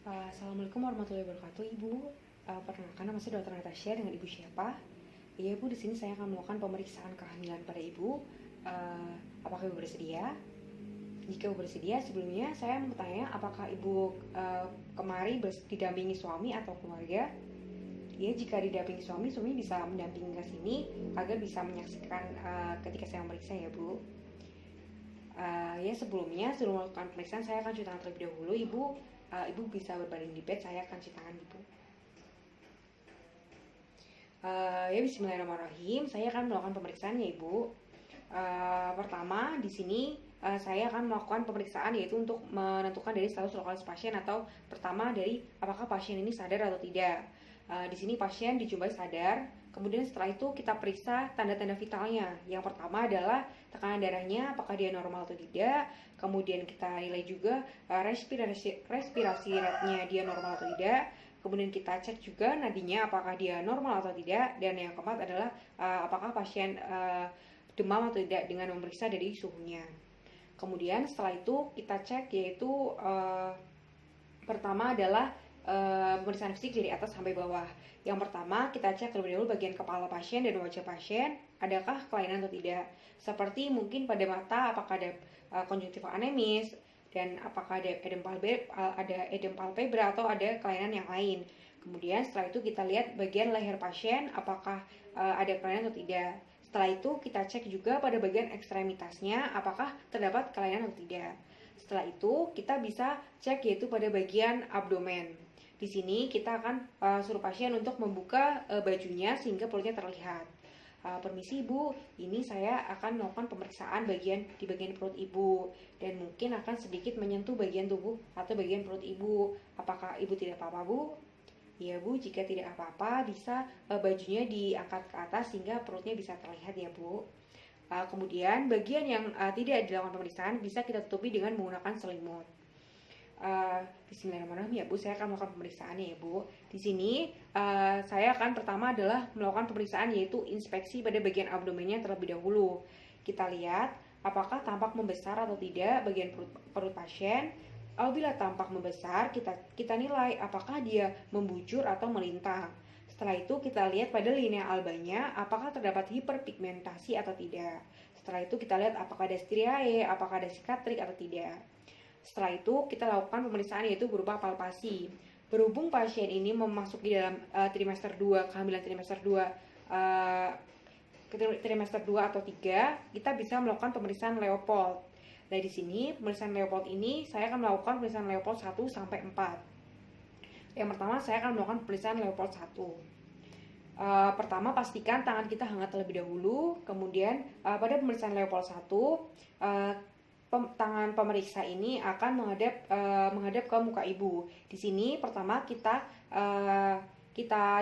Assalamualaikum warahmatullahi wabarakatuh, Ibu. Perkenalkan, nama saya Dr. Natasha. Dengan Ibu siapa? Iya, Ibu. Di sini saya akan melakukan pemeriksaan kehamilan pada Ibu. Apakah Ibu bersedia? Jika Ibu bersedia, sebelumnya saya mau bertanya, apakah Ibu kemari didampingi suami atau keluarga? Ya, jika didampingi suami bisa mendampingi ke sini agar bisa menyaksikan ketika saya memeriksa ya, Bu. Sebelum melakukan pemeriksaan saya akan cuci tangan terlebih dahulu, Ibu. Ibu bisa berbaring di bed, saya akan cuci tangan Ibu. Bismillahirrahmanirrahim. Saya akan melakukan pemeriksaan ya, Ibu. Pertama, di sini saya akan melakukan pemeriksaan yaitu untuk menentukan dari status lokalis pasien atau pertama dari apakah pasien ini sadar atau tidak. Di sini pasien dijumpai sadar. Kemudian setelah itu kita periksa tanda-tanda vitalnya. Yang pertama adalah tekanan darahnya, apakah dia normal atau tidak. Kemudian kita nilai juga respirasi rate-nya dia normal atau tidak. Kemudian kita cek juga nadinya apakah dia normal atau tidak. Dan yang keempat adalah apakah pasien demam atau tidak dengan memeriksa dari suhunya. Kemudian setelah itu kita cek yaitu pertama adalah pemeriksaan fisik dari atas sampai bawah. Yang pertama kita cek terlebih dahulu bagian kepala pasien dan wajah pasien, adakah kelainan atau tidak. Seperti mungkin pada mata apakah ada konjungtiva anemis dan apakah ada edem palpebra atau ada kelainan yang lain. Kemudian setelah itu kita lihat bagian leher pasien apakah ada kelainan atau tidak. Setelah itu kita cek juga pada bagian ekstremitasnya apakah terdapat kelainan atau tidak. Setelah itu kita bisa cek yaitu pada bagian abdomen. Di sini kita akan suruh pasien untuk membuka bajunya sehingga perutnya terlihat. Permisi Ibu, ini saya akan melakukan pemeriksaan di bagian perut Ibu dan mungkin akan sedikit menyentuh bagian tubuh atau bagian perut Ibu. Apakah Ibu tidak apa-apa, Bu? Ya Bu, jika tidak apa-apa bisa bajunya diangkat ke atas sehingga perutnya bisa terlihat ya Bu. Kemudian bagian yang tidak dilakukan pemeriksaan bisa kita tutupi dengan menggunakan selimut. Bismillahirrahmanirrahim ya Bu, saya akan melakukan pemeriksaannya ya Bu. Di sini saya akan pertama adalah melakukan pemeriksaan yaitu inspeksi pada bagian abdomennya terlebih dahulu. Kita lihat apakah tampak membesar atau tidak bagian perut pasien. Apabila tampak membesar, kita nilai apakah dia membujur atau melintang. Setelah itu kita lihat pada linea albanya apakah terdapat hiperpigmentasi atau tidak. Setelah itu kita lihat apakah ada striae, apakah ada sikatrik atau tidak. Setelah itu kita lakukan pemeriksaan yaitu berupa palpasi. Berhubung pasien ini memasuki dalam trimester 2, kehamilan trimester 2, trimester 2 atau 3, kita bisa melakukan pemeriksaan Leopold. Nah, di sini pemeriksaan Leopold ini saya akan melakukan pemeriksaan Leopold 1 sampai 4. Yang pertama saya akan melakukan pemeriksaan Leopold 1. Pertama pastikan tangan kita hangat terlebih dahulu. Kemudian pada pemeriksaan Leopold 1 tangan pemeriksa ini akan menghadap ke muka Ibu. Di sini pertama kita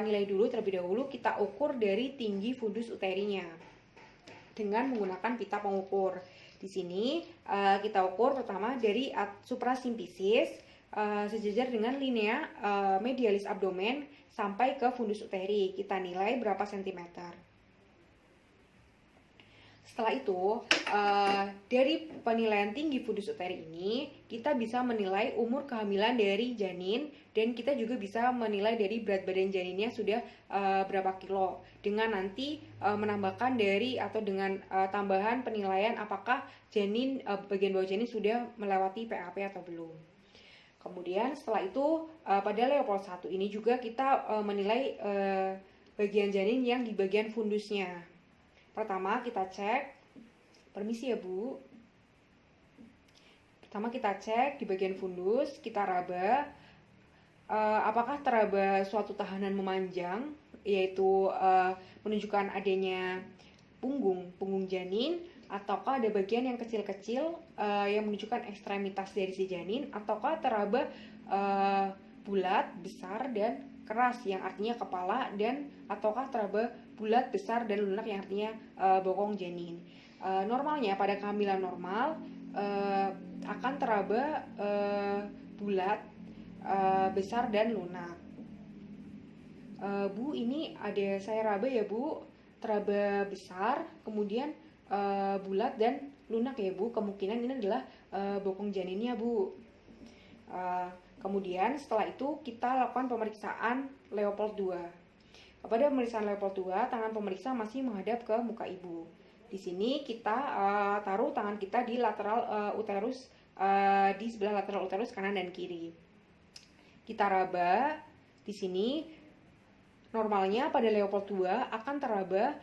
nilai dulu terlebih dahulu, kita ukur dari tinggi fundus uterinya dengan menggunakan pita pengukur. Di sini kita ukur pertama dari suprasimpisis sejajar dengan linea medialis abdomen sampai ke fundus uteri. Kita nilai berapa sentimeter. Setelah itu, dari penilaian tinggi fundus uteri ini, kita bisa menilai umur kehamilan dari janin dan kita juga bisa menilai dari berat badan janinnya sudah berapa kilo. Dengan nanti menambahkan dengan tambahan penilaian apakah janin bagian bawah janin sudah melewati PAP atau belum. Kemudian setelah itu pada Leopold 1 ini juga kita menilai bagian janin yang di bagian fundusnya. Pertama kita cek, permisi ya Bu. Pertama kita cek di bagian fundus, kita raba apakah teraba suatu tahanan memanjang, yaitu menunjukkan adanya punggung janin, ataukah ada bagian yang kecil-kecil yang menunjukkan ekstremitas dari si janin, ataukah teraba bulat, besar, dan keras yang artinya kepala, dan ataukah teraba bulat, besar, dan lunak yang artinya bokong janin. Normalnya pada kehamilan normal akan teraba bulat, besar, dan lunak. Bu, ini ada saya raba ya Bu, teraba besar, kemudian bulat dan lunak ya Bu. Kemungkinan ini adalah bokong janinnya Bu. Kemudian setelah itu kita lakukan pemeriksaan Leopold II. Pada pemeriksaan Leopold II, tangan pemeriksa masih menghadap ke muka ibu. Di sini kita taruh tangan kita di lateral uterus, di sebelah lateral uterus kanan dan kiri. Kita raba. Di sini normalnya pada Leopold II akan teraba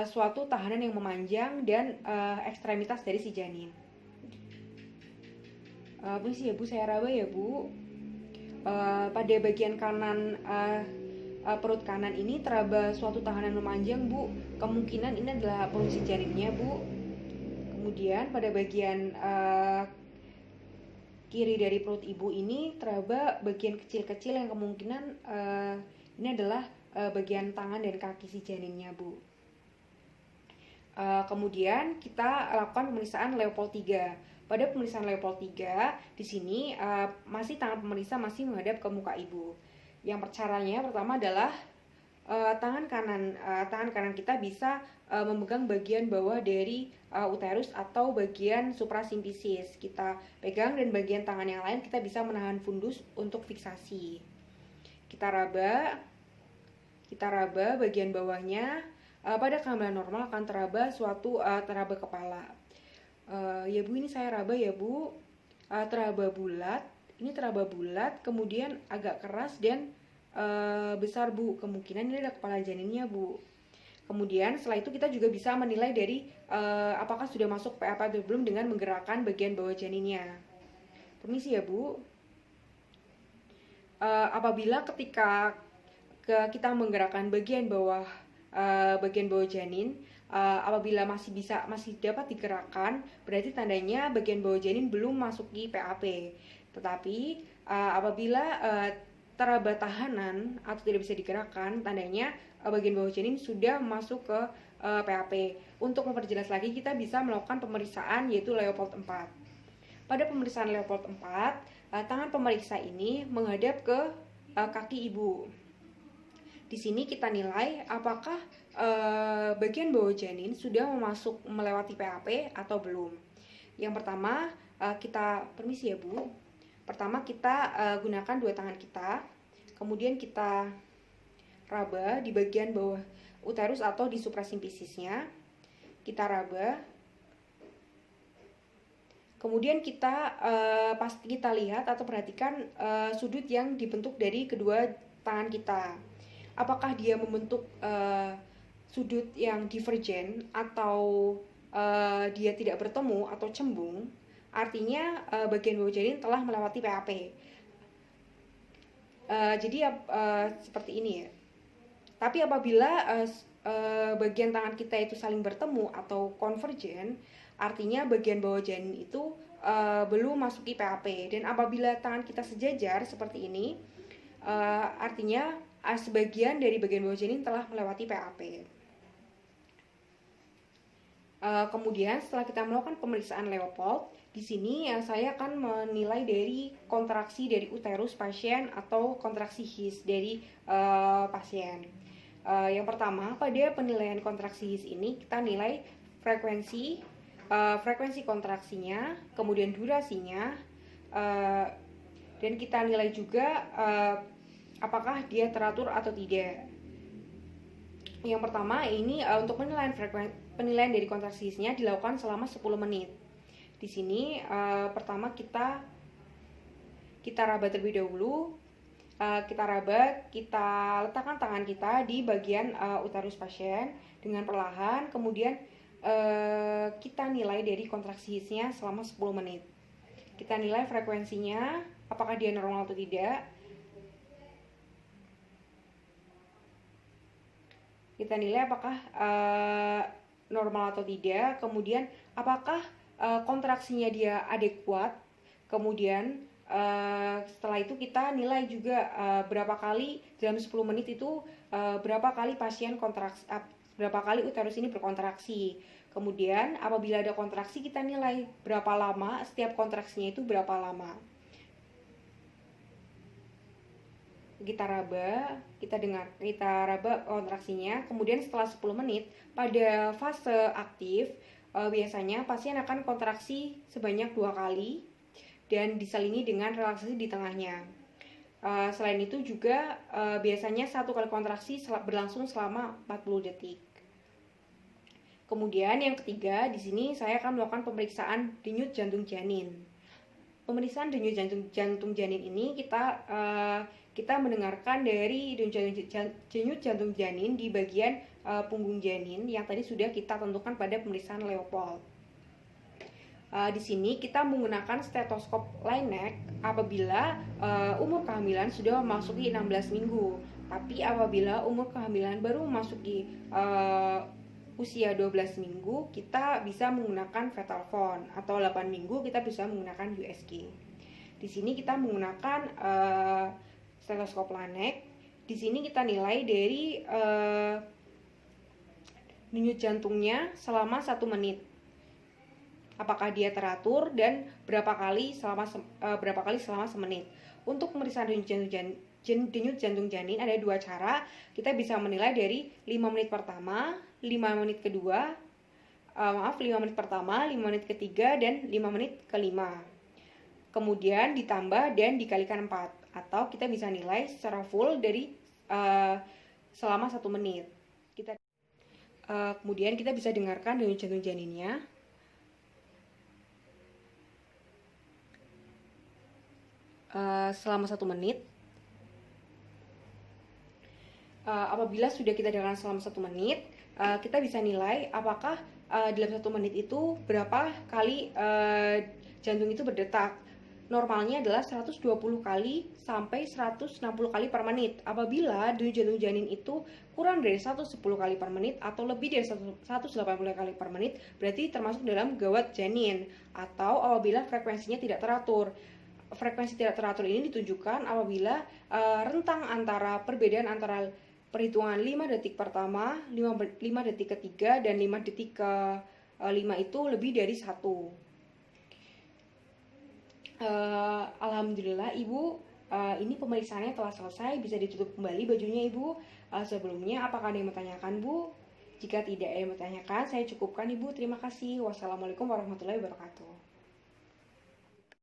suatu tahanan yang memanjang dan ekstremitas dari si janin. Permisi ya Bu, saya raba ya Bu. Pada bagian kanan perut kanan ini teraba suatu tahanan memanjang Bu. Kemungkinan ini adalah perut si janinnya Bu. Kemudian pada bagian kiri dari perut ibu ini teraba bagian kecil-kecil yang kemungkinan ini adalah bagian tangan dan kaki si janinnya Bu. Kemudian kita lakukan pemeriksaan Leopold III. Pada pemeriksaan Leopold III, di sini masih tangan pemeriksa masih menghadap ke muka ibu. Yang caranya pertama adalah tangan kanan kita bisa memegang bagian bawah dari uterus atau bagian suprasimpisis. Kita pegang dan bagian tangan yang lain kita bisa menahan fundus untuk fiksasi. Kita raba bagian bawahnya. Pada kehamilan normal akan teraba teraba kepala. Ya Bu, ini saya raba ya Bu. Teraba bulat. Ini teraba bulat, kemudian agak keras dan besar Bu. Kemungkinan ini ada kepala janinnya Bu. Kemudian setelah itu kita juga bisa menilai dari apakah sudah masuk PAP atau belum dengan menggerakkan bagian bawah janinnya. Permisi ya Bu. Apabila ketika kita menggerakkan bagian bawah janin, apabila masih dapat digerakkan, berarti tandanya bagian bawah janin belum masuki PAP. Tetapi apabila teraba tahanan atau tidak bisa digerakkan, tandanya bagian bawah janin sudah masuk ke PAP. Untuk memperjelas lagi, kita bisa melakukan pemeriksaan yaitu Leopold IV. Pada pemeriksaan Leopold IV, tangan pemeriksa ini menghadap ke kaki ibu. Di sini kita nilai apakah bagian bawah janin sudah melewati PAP atau belum. Yang pertama, permisi ya Bu. Pertama kita gunakan dua tangan kita, kemudian kita raba di bagian bawah uterus atau di suprasimpisisnya. Kita raba. Kemudian kita lihat atau perhatikan sudut yang dibentuk dari kedua tangan kita. Apakah dia membentuk sudut yang divergen atau dia tidak bertemu atau cembung, artinya bagian bawah janin telah melewati PAP. Jadi seperti ini ya. Tapi apabila bagian tangan kita itu saling bertemu atau konvergen, artinya bagian bawah janin itu belum masuki PAP. Dan apabila tangan kita sejajar seperti ini, artinya sebagian dari bagian bawah janin telah melewati PAP. Kemudian setelah kita melakukan pemeriksaan Leopold, di sini saya akan menilai dari kontraksi dari uterus pasien atau kontraksi his dari pasien. Yang pertama, pada penilaian kontraksi his ini kita nilai frekuensi kontraksinya, kemudian durasinya, dan kita nilai juga apakah dia teratur atau tidak. Yang pertama ini untuk penilaian dari kontraksinya dilakukan selama 10 menit. Di sini pertama kita raba terlebih dahulu. Kita letakkan tangan kita di bagian uterus pasien dengan perlahan, kemudian kita nilai dari kontraksinya selama 10 menit. Kita nilai frekuensinya, apakah dia normal atau tidak. Kita nilai apakah normal atau tidak, kemudian apakah kontraksinya dia adekuat, kemudian setelah itu kita nilai juga berapa kali dalam 10 menit itu berapa kali berapa kali uterus ini berkontraksi. Kemudian apabila ada kontraksi kita nilai berapa lama setiap kontraksinya itu berapa lama. Kita raba kontraksinya. Kemudian setelah 10 menit pada fase aktif biasanya pasien akan kontraksi sebanyak 2 kali dan diselingi dengan relaksasi di tengahnya. Selain itu juga biasanya satu kali kontraksi berlangsung selama 40 detik. Kemudian yang ketiga, di sini saya akan melakukan pemeriksaan denyut jantung janin. Pemeriksaan denyut jantung janin ini kita mendengarkan dari denyut jantung janin di bagian punggung janin yang tadi sudah kita tentukan pada pemeriksaan Leopold. Di sini kita menggunakan stetoskop Laennec apabila umur kehamilan sudah memasuki 16 minggu. Tapi apabila umur kehamilan baru memasuki usia 12 minggu, kita bisa menggunakan fetal font, atau 8 minggu kita bisa menggunakan USG. Di sini kita menggunakan stetoskop Laennec. Di sini kita nilai dari denyut jantungnya selama 1 menit. Apakah dia teratur dan berapa kali selama semenit. Untuk pemeriksaan denyut jantung janin ada 2 cara. Kita bisa menilai dari 5 menit pertama, 5 menit kedua, 5 menit pertama, 5 menit ketiga, dan 5 menit kelima. Kemudian ditambah dan dikalikan 4, atau kita bisa nilai secara full dari selama 1 menit. Kemudian kita bisa dengarkan denyut jantung janinnya. Selama 1 menit. Apabila sudah kita dengarkan selama 1 menit, kita bisa nilai apakah dalam 1 menit itu berapa kali jantung itu berdetak. Normalnya adalah 120 kali sampai 160 kali per menit. Apabila denyut jantung janin itu kurang dari 110 kali per menit atau lebih dari 180 kali per menit, berarti termasuk dalam gawat janin. Atau apabila frekuensinya tidak teratur. Frekuensi tidak teratur ini ditunjukkan apabila rentang perbedaan antara perhitungan 5 detik pertama, 5 detik ketiga, dan 5 detik ke 5 itu lebih dari 1. Alhamdulillah Ibu, ini pemeriksaannya telah selesai, bisa ditutup kembali bajunya Ibu. Sebelumnya apakah ada yang bertanyakan Bu? Jika tidak ada yang bertanyakan, saya cukupkan Ibu. Terima kasih. Wassalamualaikum warahmatullahi wabarakatuh.